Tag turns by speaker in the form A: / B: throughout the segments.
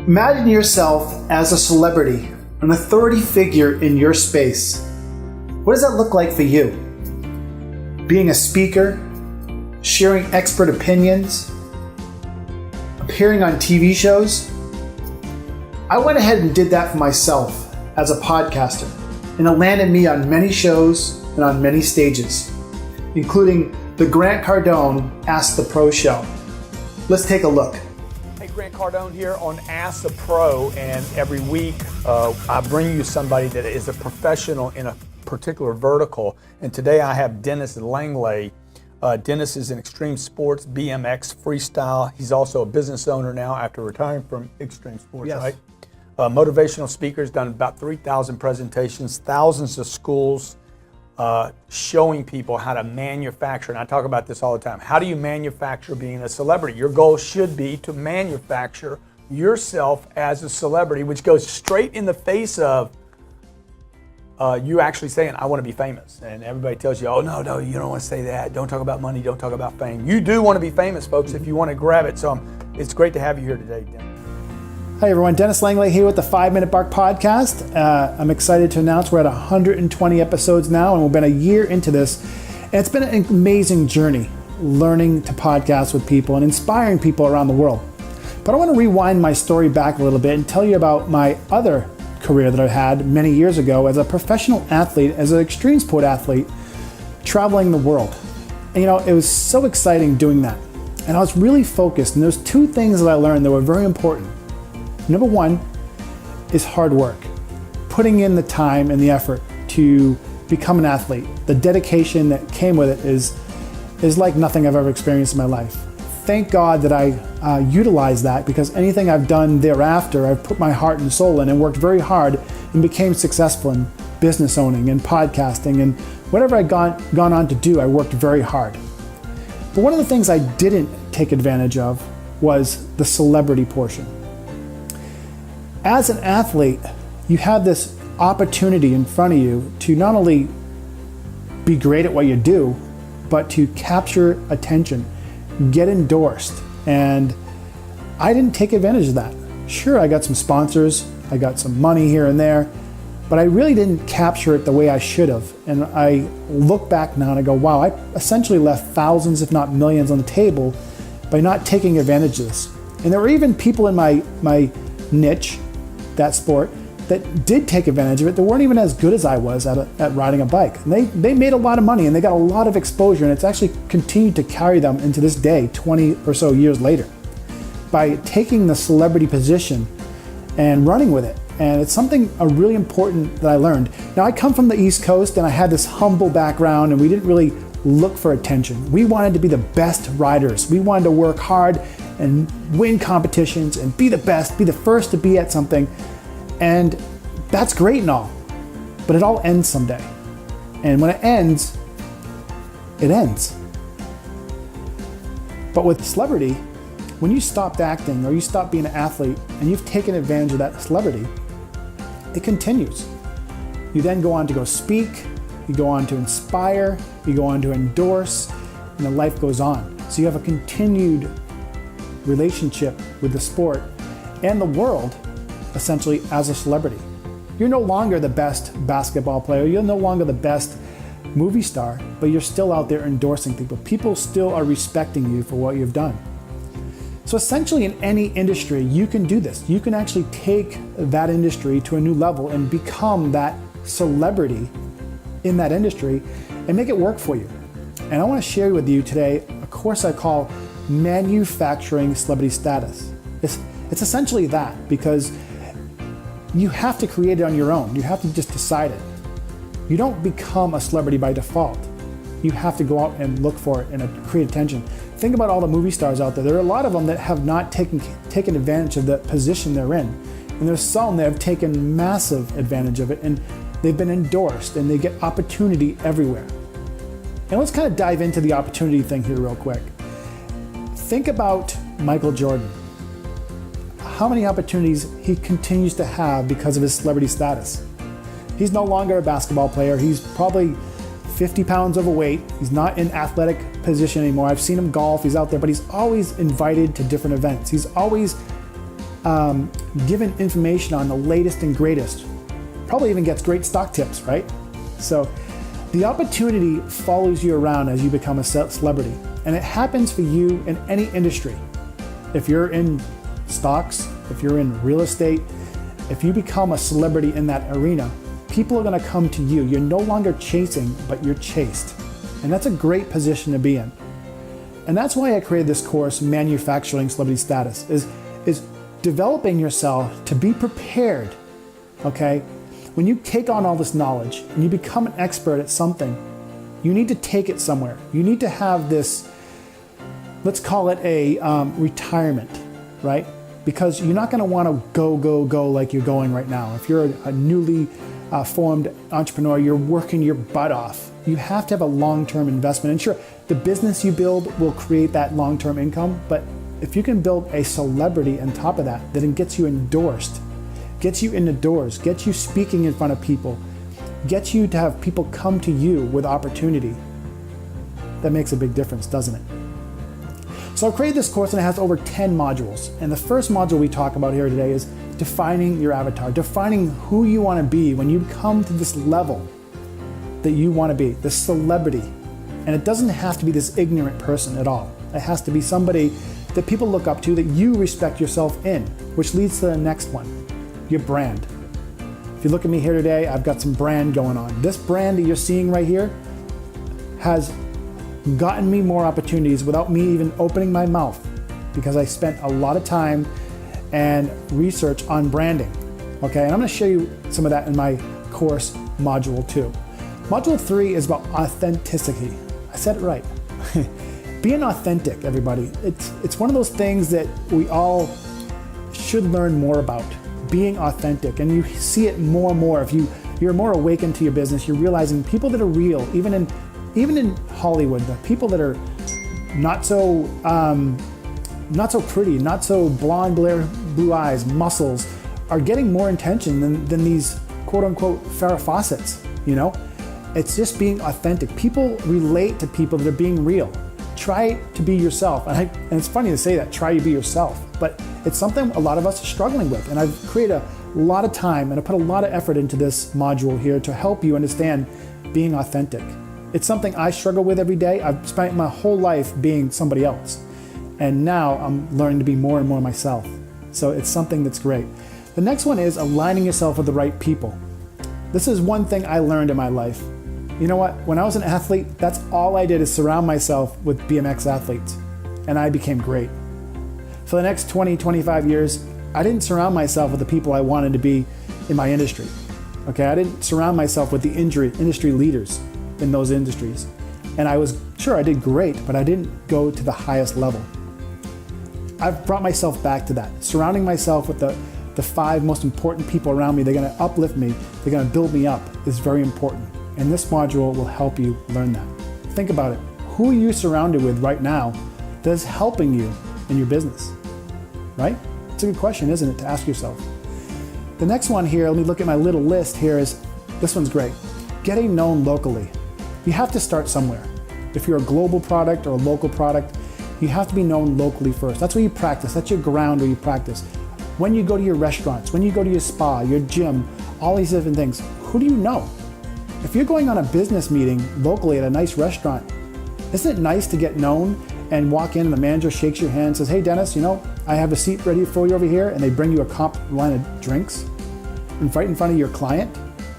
A: Imagine yourself as a celebrity, an authority figure in your space. What does that look like for you? Being a speaker, sharing expert opinions, appearing on TV shows? I went ahead and did that for myself as a podcaster, and it landed me on many shows and on many stages, including the Grant Cardone Ask the Pro show. Let's take a look.
B: Hey, Grant Cardone here on Ask the Pro, and every week I bring you somebody that is a professional in a particular vertical. And today I have Dennis Langlais. Dennis is in extreme sports, BMX, freestyle. He's also a business owner now after retiring from extreme sports,
A: Yes.
B: right? Motivational speaker, has done about 3,000 presentations, thousands of schools, showing people how to manufacture. And I talk about this all the time. How do you manufacture being a celebrity? Your goal should be to manufacture yourself as a celebrity, which goes straight in the face of you actually saying, I want to be famous. And everybody tells you, oh, no, you don't want to say that. Don't talk about money. Don't talk about fame. You do want to be famous, folks, if you want to grab it. So it's great to have you here today, Dennis.
A: Hi everyone, Dennis Langlais here with the 5 Minute Bark Podcast. I'm excited to announce we're at 120 episodes now, and we've been a year into this. And it's been an amazing journey learning to podcast with people and inspiring people around the world. But I want to rewind my story back a little bit and tell you about my other career that I had many years ago as a professional athlete, as an extreme sport athlete, traveling the world. And it was so exciting doing that. And I was really focused, and there's two things that I learned that were very important. Number one is hard work. Putting in the time and the effort to become an athlete. The dedication that came with it is like nothing I've ever experienced in my life. Thank God that I utilized that, because anything I've done thereafter, I've put my heart and soul in and worked very hard and became successful in business owning and podcasting and whatever I'd gone on to do, I worked very hard. But one of the things I didn't take advantage of was the celebrity portion. As an athlete, you have this opportunity in front of you to not only be great at what you do, but to capture attention, get endorsed. And I didn't take advantage of that. Sure, I got some sponsors, I got some money here and there, but I really didn't capture it the way I should have. And I look back now and I go, wow, I essentially left thousands, if not millions, on the table by not taking advantage of this. And there were even people in my niche, that sport, that did take advantage of it. They weren't even as good as I was at riding a bike. And they made a lot of money and they got a lot of exposure, and it's actually continued to carry them into this day, 20 or so years later, by taking the celebrity position and running with it. And it's something really important that I learned. Now, I come from the East Coast and I had this humble background, and we didn't really look for attention. We wanted to be the best riders. We wanted to work hard and win competitions and be the best, be the first to be at something. And that's great and all, but it all ends someday. And when it ends, it ends. But with celebrity, when you stopped acting or you stopped being an athlete and you've taken advantage of that celebrity, it continues. You then go on to go speak, you go on to inspire, you go on to endorse, and the life goes on. So you have a continued relationship with the sport and the world, essentially, as a celebrity. You're no longer the best basketball player, you're no longer the best movie star, but you're still out there endorsing people. People still are respecting you for what you've done. So essentially, in any industry, you can do this. You can actually take that industry to a new level and become that celebrity in that industry and make it work for you. And I want to share with you today a course I call Manufacturing Celebrity Status. It's essentially that, because you have to create it on your own. You have to just decide it. You don't become a celebrity by default. You have to go out and look for it and create attention. Think about all the movie stars out there. There are a lot of them that have not taken advantage of the position they're in. And there's some that have taken massive advantage of it, and they've been endorsed and they get opportunity everywhere. And let's kind of dive into the opportunity thing here real quick. Think about Michael Jordan. How many opportunities he continues to have because of his celebrity status. He's no longer a basketball player. He's probably 50 pounds overweight. He's not in athletic position anymore. I've seen him golf. He's out there, but he's always invited to different events. He's always given information on the latest and greatest. Probably even gets great stock tips, right? So the opportunity follows you around as you become a celebrity, and it happens for you in any industry. If you're in stocks, if you're in real estate, if you become a celebrity in that arena, people are going to come to you. You're no longer chasing, but you're chased. And that's a great position to be in. And that's why I created this course, Manufacturing Celebrity Status, is developing yourself to be prepared, okay? When you take on all this knowledge and you become an expert at something, you need to take it somewhere. You need to have this, let's call it a retirement, right? Because you're not going to want to go like you're going right now. If you're a newly formed entrepreneur, you're working your butt off. You have to have a long-term investment. And sure, the business you build will create that long-term income, but if you can build a celebrity on top of that, then it gets you endorsed, gets you in the doors, gets you speaking in front of people, gets you to have people come to you with opportunity. That makes a big difference, doesn't it? So I created this course and it has over 10 modules. And the first module we talk about here today is defining your avatar, defining who you want to be when you come to this level that you want to be, this celebrity. And it doesn't have to be this ignorant person at all. It has to be somebody that people look up to, that you respect yourself in, which leads to the next one, your brand. If you look at me here today, I've got some brand going on. This brand that you're seeing right here has gotten me more opportunities without me even opening my mouth, because I spent a lot of time and research on branding. Okay, and I'm going to show you some of that in my course module 2. Module 3 is about authenticity. I said it right. Being authentic, everybody. It's one of those things that we all should learn more about. Being authentic, and you see it more and more. If you're more awakened to your business, you're realizing people that are real, even in Hollywood, the people that are not so pretty, not so blonde, blue eyes, muscles, are getting more attention than these quote unquote Farrah Fawcett's, you know? It's just being authentic. People relate to people that are being real. Try to be yourself. And it's funny to say that, try to be yourself, but it's something a lot of us are struggling with. And I've created a lot of time and I put a lot of effort into this module here to help you understand being authentic. It's something I struggle with every day. I've spent my whole life being somebody else. And now I'm learning to be more and more myself. So it's something that's great. The next one is aligning yourself with the right people. This is one thing I learned in my life. You know what? When I was an athlete, that's all I did is surround myself with BMX athletes. And I became great. For the next 20, 25 years, I didn't surround myself with the people I wanted to be in my industry. Okay, I didn't surround myself with the industry leaders in those industries. And I was sure I did great, but I didn't go to the highest level. I've brought myself back to that. Surrounding myself with the 5 most important people around me, they're gonna uplift me, they're gonna build me up, is very important. And this module will help you learn that. Think about it. Who are you surrounded with right now that is helping you in your business, right? It's a good question, isn't it, to ask yourself. The next one here, let me look at my little list here, is this one's great. Getting known locally. You have to start somewhere. If you're a global product or a local product, you have to be known locally first. That's where you practice. That's your ground where you practice. When you go to your restaurants, when you go to your spa, your gym, all these different things, who do you know? If you're going on a business meeting locally at a nice restaurant, isn't it nice to get known and walk in and the manager shakes your hand and says, hey Dennis, you know, I have a seat ready for you over here, and they bring you a comp line of drinks right in front of your client,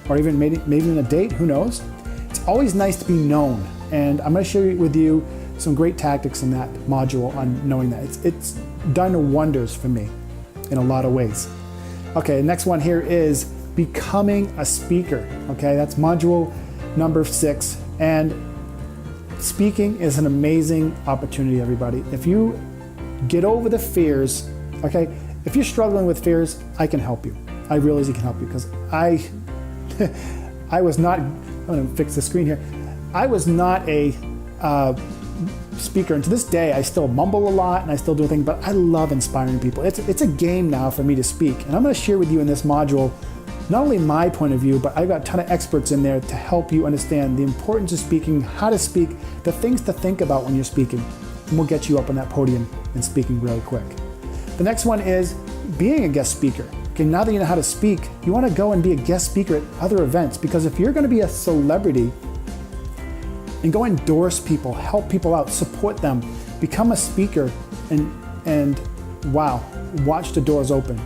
A: or even maybe in a date, who knows? It's always nice to be known, and I'm going to share with you some great tactics in that module on knowing that. It's done wonders for me in a lot of ways. Okay, next one here is becoming a speaker. Okay, that's module number 6. And speaking is an amazing opportunity, everybody. If you get over the fears, okay, if you're struggling with fears, I can help you. I really can help you, because I was not, I'm gonna fix the screen here. I was not a speaker, and to this day I still mumble a lot and I still do things, but I love inspiring people. It's a game now for me to speak, and I'm going to share with you in this module not only my point of view, but I've got a ton of experts in there to help you understand the importance of speaking, how to speak, the things to think about when you're speaking, and we'll get you up on that podium and speaking really quick. The next one is being a guest speaker. Okay, now that you know how to speak, you want to go and be a guest speaker at other events, because if you're going to be a celebrity and go endorse people, help people out, support them, become a speaker, and wow, watch the doors open.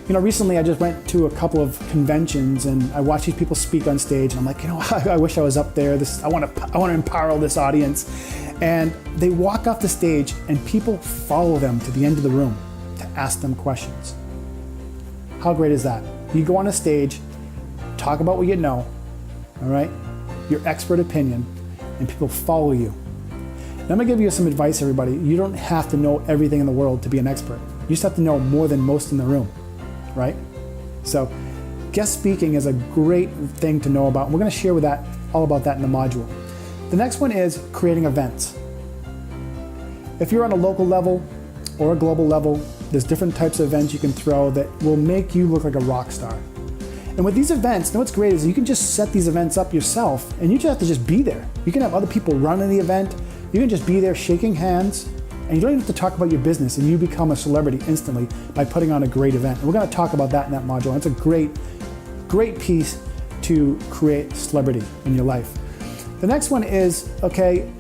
A: You know, recently I just went to a couple of conventions and I watched these people speak on stage, and I'm like, you know, I wish I was up there. I want to empower this audience. And they walk off the stage and people follow them to the end of the room to ask them questions. How great is that? You go on a stage, talk about what you know, all right? Your expert opinion, and people follow you. Now I'm gonna give you some advice, everybody. You don't have to know everything in the world to be an expert. You just have to know more than most in the room, right? So guest speaking is a great thing to know about. We're gonna share all about that in the module. The next one is creating events. If you're on a local level or a global level, there's different types of events you can throw that will make you look like a rock star. And with these events, you know what's great is you can just set these events up yourself, and you just have to just be there. You can have other people running the event. You can just be there shaking hands, and you don't even have to talk about your business, and you become a celebrity instantly by putting on a great event. And we're gonna talk about that in that module. It's a great piece to create celebrity in your life. The next one is, okay,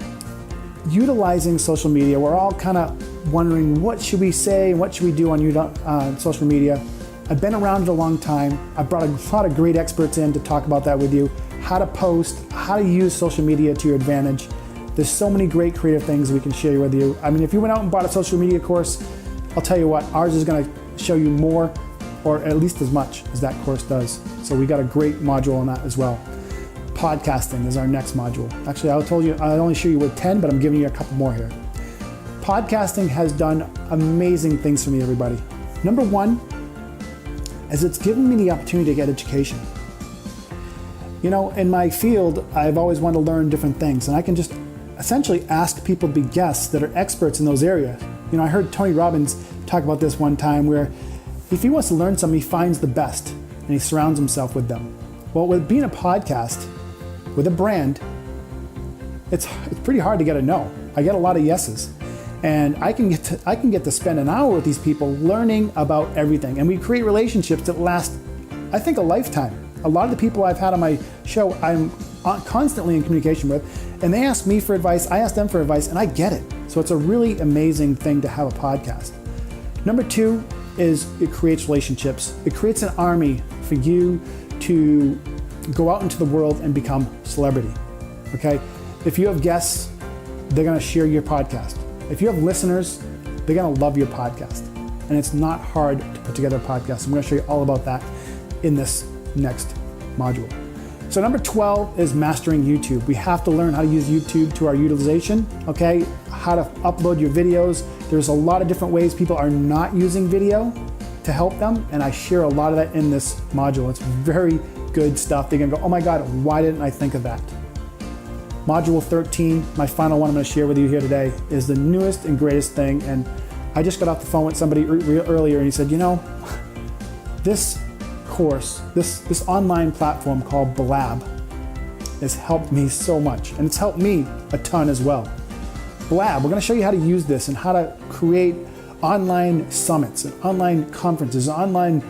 A: utilizing social media. We're all kind of wondering, what should we say and what should we do on social media? I've been around it a long time. I've brought a lot of great experts in to talk about that with you. How to post, how to use social media to your advantage. There's so many great creative things we can share with you. I mean, if you went out and bought a social media course, I'll tell you what, ours is gonna show you more, or at least as much as that course does. So we got a great module on that as well. Podcasting is our next module. Actually, I only show you with 10, but I'm giving you a couple more here. Podcasting has done amazing things for me, everybody. Number one is it's given me the opportunity to get education. You know, in my field, I've always wanted to learn different things, and I can just essentially ask people to be guests that are experts in those areas. You know, I heard Tony Robbins talk about this one time, where if he wants to learn something, he finds the best and he surrounds himself with them. Well, with being a podcast, with a brand, it's pretty hard to get a no. I get a lot of yeses. And I can get to spend an hour with these people learning about everything. And we create relationships that last, I think, a lifetime. A lot of the people I've had on my show, I'm constantly in communication with, and they ask me for advice, I ask them for advice, and I get it. So it's a really amazing thing to have a podcast. Number two is it creates relationships. It creates an army for you to go out into the world and become celebrity, okay? If you have guests, they're gonna share your podcast. If you have listeners, they're gonna love your podcast. And it's not hard to put together a podcast. I'm gonna show you all about that in this next module. So number 12 is mastering YouTube. We have to learn how to use YouTube to our utilization, okay? How to upload your videos. There's a lot of different ways people are not using video to help them, and I share a lot of that in this module. It's very good stuff. They're gonna go, oh my God, why didn't I think of that? Module 13, my final one I'm gonna share with you here today, is the newest and greatest thing. And I just got off the phone with somebody earlier, and he said, you know, this course, this online platform called Blab has helped me so much, and it's helped me a ton as well. Blab, we're gonna show you how to use this and how to create online summits and online conferences, online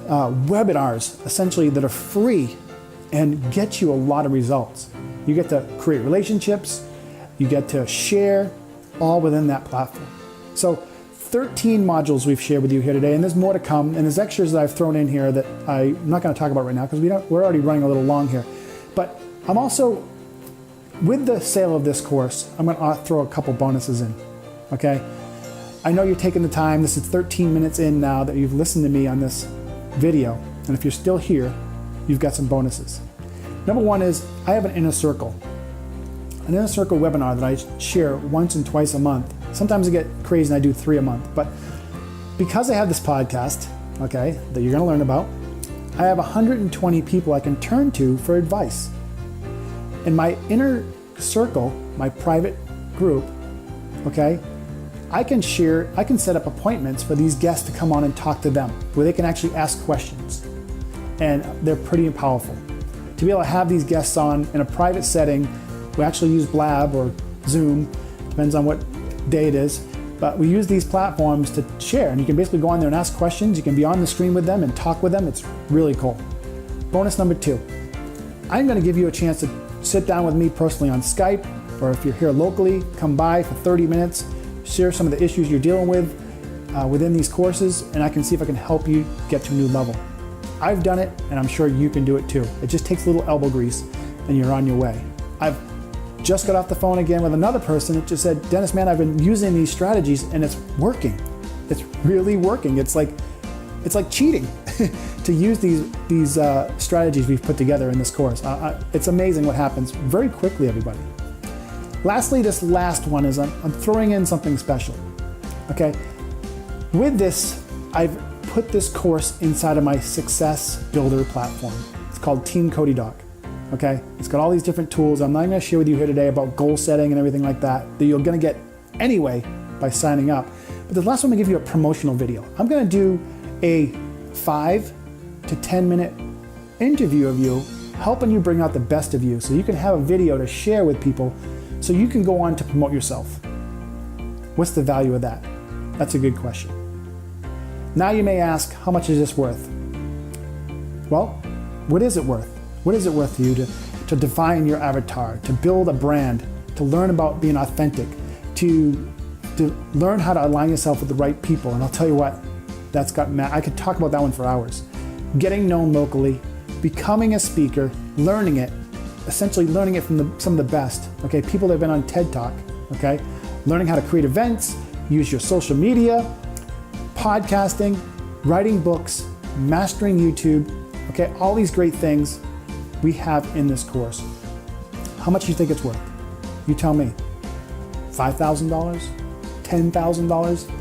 A: webinars, essentially, that are free and get you a lot of results. You get to create relationships, you get to share, all within that platform. So 13 modules we've shared with you here today, and there's more to come, and there's extras that I've thrown in here that I'm not gonna talk about right now because we're already running a little long here. But I'm also, with the sale of this course, I'm gonna throw a couple bonuses in, okay? I know you're taking the time. This is 13 minutes in now that you've listened to me on this video, and if you're still here, you've got some bonuses. Number one is I have an inner circle webinar that I share once and twice a month. Sometimes I get crazy and I do 3 a month, but because I have this podcast, okay, that you're gonna learn about, I have 120 people I can turn to for advice. In my inner circle, my private group, okay, I can set up appointments for these guests to come on and talk to them, where they can actually ask questions. And they're pretty powerful. To be able to have these guests on in a private setting, we actually use Blab or Zoom, depends on what day it is, But we use these platforms to share, and you can basically go on there and ask questions. You can be on the screen with them and talk with them. It's really cool. Bonus number 2, I'm going to give you a chance to sit down with me personally on Skype, or if you're here locally, come by for 30 minutes, share some of the issues you're dealing with within these courses, and I can see if I can help you get to a new level. I've done it, and I'm sure you can do it too. It just takes a little elbow grease, and you're on your way. I've just got off the phone again with another person that just said, Dennis, man, I've been using these strategies and it's working. It's really working. It's like cheating to use these strategies we've put together in this course. It's amazing what happens very quickly, everybody. Lastly, this last one is I'm throwing in something special. Okay, with this, I've put this course inside of my Success Builder platform. It's called Team Cody Doc. Okay, it's got all these different tools. I'm not going to share with you here today about goal setting and everything like that you're going to get anyway by signing up. But the last one, I'm going to give you a promotional video. I'm going to do a 5 to 10 minute interview of you, helping you bring out the best of you, so you can have a video to share with people, so you can go on to promote yourself. What's the value of that? That's a good question. Now you may ask, how much is this worth? Well, what is it worth? What is it worth to you to define your avatar, to build a brand, to learn about being authentic, to learn how to align yourself with the right people? And I'll tell you what, I could talk about that one for hours. Getting known locally, becoming a speaker, learning it, essentially learning it from some of the best, okay? People that have been on TED Talk, okay? Learning how to create events, use your social media, podcasting, writing books, mastering YouTube, okay? All these great things we have in this course. How much do you think it's worth? You tell me. $5,000? $10,000?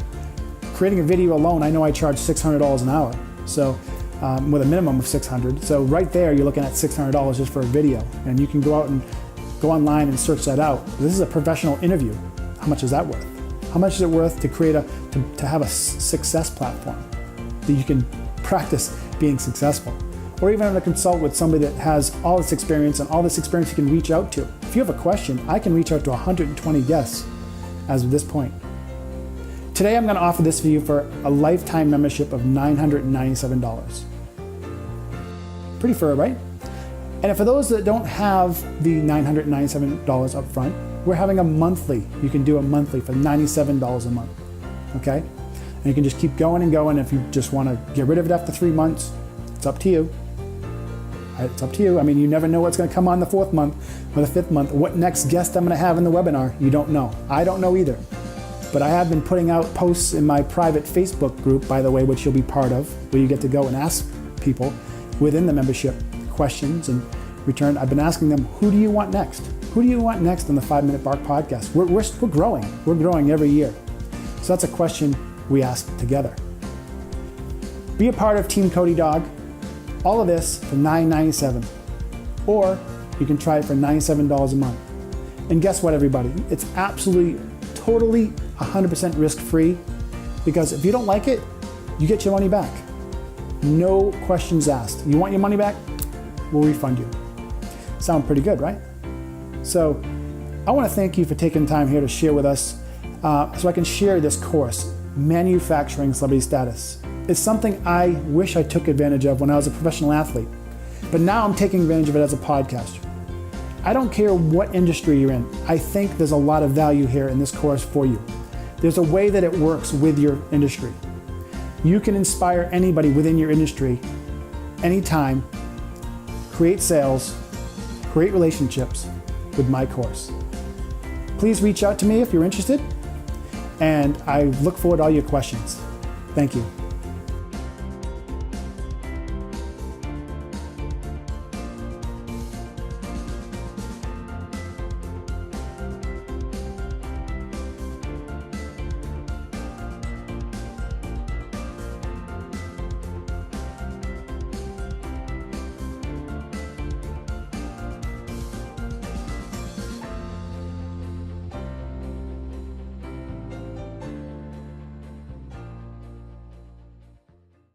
A: Creating a video alone, I know I charge $600 an hour, so with a minimum of $600. So right there, you're looking at $600 just for a video, and you can go out and go online and search that out. This is a professional interview. How much is that worth? How much is it worth to create to have a success platform that you can practice being successful? Or even to consult with somebody that has all this experience, and all this experience you can reach out to. If you have a question, I can reach out to 120 guests as of this point. Today, I'm going to offer this for you for a lifetime membership of $997. Pretty fair, right? And for those that don't have the $997 up front, we're having a monthly. You can do a monthly for $97 a month, okay? And you can just keep going and going. If you just want to get rid of it after 3 months, it's up to you. It's up to you. I mean, you never know what's going to come on the 4th month or the 5th month. What next guest I'm going to have in the webinar, you don't know. I don't know either. But I have been putting out posts in my private Facebook group, by the way, which you'll be part of, where you get to go and ask people within the membership questions and return. I've been asking them, who do you want next? Who do you want next on the 5 Minute Bark podcast? We're growing. We're growing every year. So that's a question we ask together. Be a part of Team Cody Dog. All of this for $997. Or you can try it for $97 a month. And guess what, everybody? It's absolutely, totally 100% risk-free, because if you don't like it, you get your money back. No questions asked. You want your money back? We'll refund you. Sound pretty good, right? So I want to thank you for taking time here to share with us so I can share this course, Manufacturing Celebrity Status. It's something I wish I took advantage of when I was a professional athlete, but now I'm taking advantage of it as a podcaster. I don't care what industry you're in. I think there's a lot of value here in this course for you. There's a way that it works with your industry. You can inspire anybody within your industry anytime, create sales, create relationships with my course. Please reach out to me if you're interested, and I look forward to all your questions. Thank you.